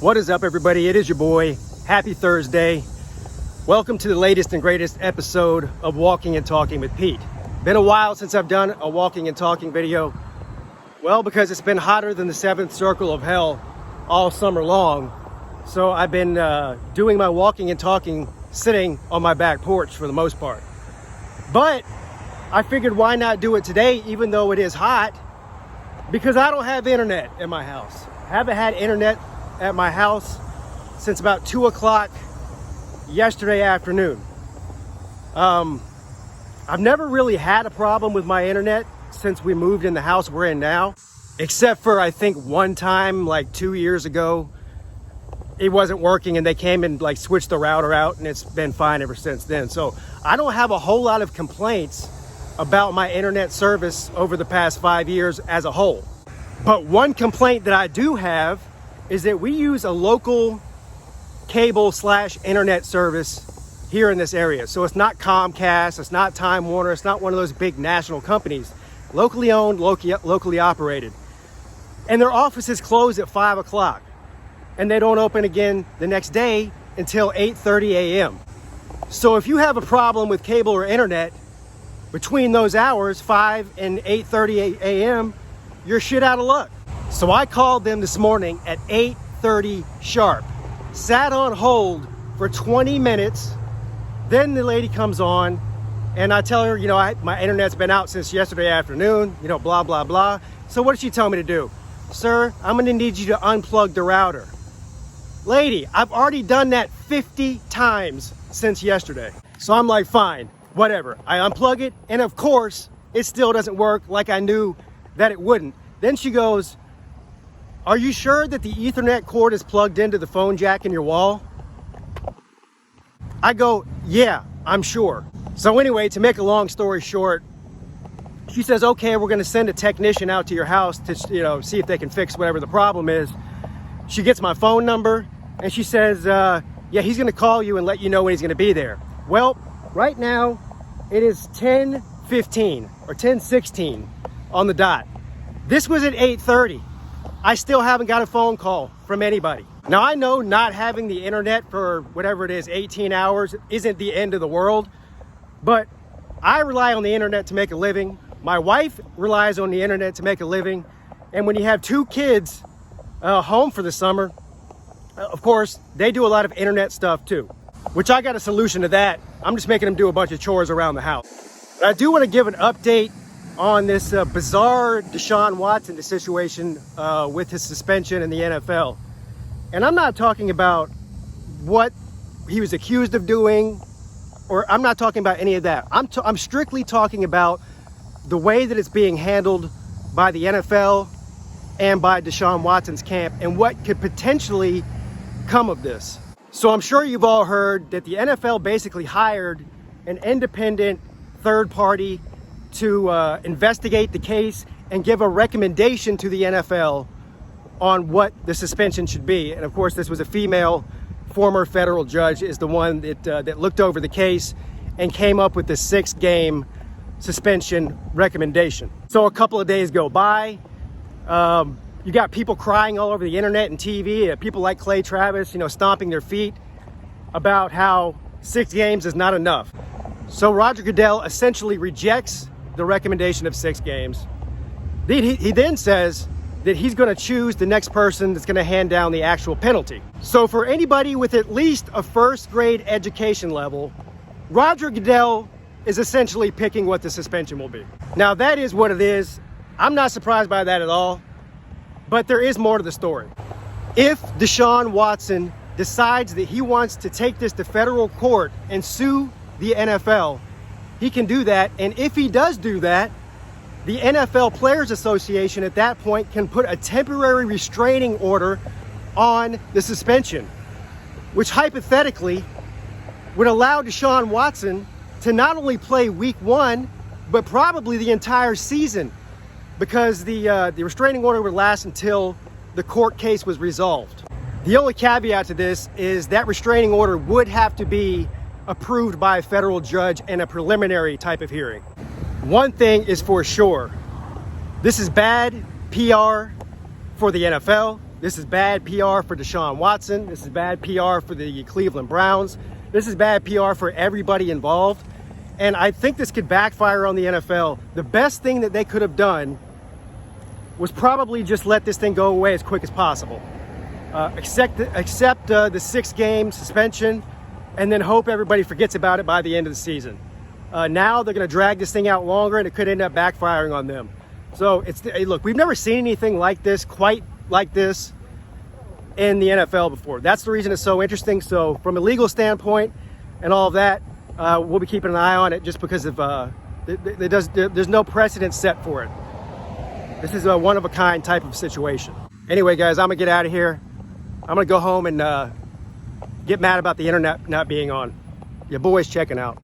What is up, everybody? It is your boy. Happy Thursday. Welcome to the latest and greatest episode of Walking and Talking with Pete. Been a while since I've done a walking and talking video. Well, because it's been hotter than the seventh circle of hell all summer long. So I've been doing my walking and talking sitting on my back porch for the most part. But I figured why not do it today, even though it is hot, because I don't have internet in my house. I haven't had internet at my house since about 2 o'clock yesterday afternoon. I've never really had a problem with my internet since we moved in the house we're in now, except for I think one time like 2 years ago, it wasn't working and they came and like switched the router out, and it's been fine ever since then. So I don't have a whole lot of complaints about my internet service over the past 5 years as a whole. But one complaint that I do have is that we use a local cable/internet service here in this area. So it's not Comcast, it's not Time Warner, it's not one of those big national companies. Locally owned, locally operated. And their offices close at 5 o'clock. And they don't open again the next day until 8:30 a.m. So if you have a problem with cable or internet between those hours, 5 and 8:30 a.m., you're shit out of luck. So I called them this morning at 8:30 sharp, sat on hold for 20 minutes. Then the lady comes on and I tell her, my internet's been out since yesterday afternoon, blah, blah, blah. So what did she tell me to do? Sir, I'm gonna need you to unplug the router. Lady, I've already done that 50 times since yesterday. So I'm like, fine, whatever. I unplug it, and of course, it still doesn't work like I knew that it wouldn't. Then she goes, are you sure that the Ethernet cord is plugged into the phone jack in your wall? I go, yeah, I'm sure. So anyway, to make a long story short, she says, okay, we're gonna send a technician out to your house to, see if they can fix whatever the problem is. She gets my phone number and she says, yeah, he's gonna call you and let you know when he's gonna be there. Well, right now it is 10:15 or 10:16 on the dot. This was at 8:30. I still haven't got a phone call from anybody. Now I know not having the internet for whatever it is, 18 hours isn't the end of the world, but I rely on the internet to make a living. My wife relies on the internet to make a living. And when you have two kids home for the summer, of course, they do a lot of internet stuff too, which I got a solution to that. I'm just making them do a bunch of chores around the house. But I do want to give an update on this bizarre Deshaun Watson situation with his suspension in the NFL. And I'm not talking about what he was accused of doing, or I'm not talking about any of that. I'm strictly talking about the way that it's being handled by the NFL and by Deshaun Watson's camp, and what could potentially come of this. So I'm sure you've all heard that the NFL basically hired an independent third party to investigate the case and give a recommendation to the NFL on what the suspension should be. And of course, this was a female former federal judge is the one that looked over the case and came up with the 6-game suspension recommendation. So a couple of days go by. You got people crying all over the internet and TV, people like Clay Travis, stomping their feet about how 6 games is not enough. So Roger Goodell essentially rejects the recommendation of 6 games. He then says that he's going to choose the next person that's going to hand down the actual penalty. So for anybody with at least a first grade education level, Roger Goodell is essentially picking what the suspension will be. Now that is what it is. I'm not surprised by that at all, but there is more to the story. If Deshaun Watson decides that he wants to take this to federal court and sue the NFL, he can do that. And if he does do that, the NFL Players Association at that point can put a temporary restraining order on the suspension, which hypothetically would allow Deshaun Watson to not only play week 1, but probably the entire season, because the restraining order would last until the court case was resolved. The only caveat to this is that restraining order would have to be approved by a federal judge in a preliminary type of hearing. One thing is for sure, this is bad PR for the NFL. This is bad PR for Deshaun Watson. This is bad PR for the Cleveland Browns. This is bad PR for everybody involved. And I think this could backfire on the NFL. The best thing that they could have done was probably just let this thing go away as quick as possible. Accept the 6-game suspension, and then hope everybody forgets about it by the end of the season. Now they're going to drag this thing out longer, and it could end up backfiring on them. So hey, look, we've never seen anything like this, quite like this, in the NFL before. That's the reason it's so interesting. So from a legal standpoint and all of that, we'll be keeping an eye on it, just because of there's no precedent set for it. This is a one-of-a-kind type of situation. Anyway, guys, I'm gonna get out of here. I'm gonna go home and get mad about the internet not being on. Your boy's checking out.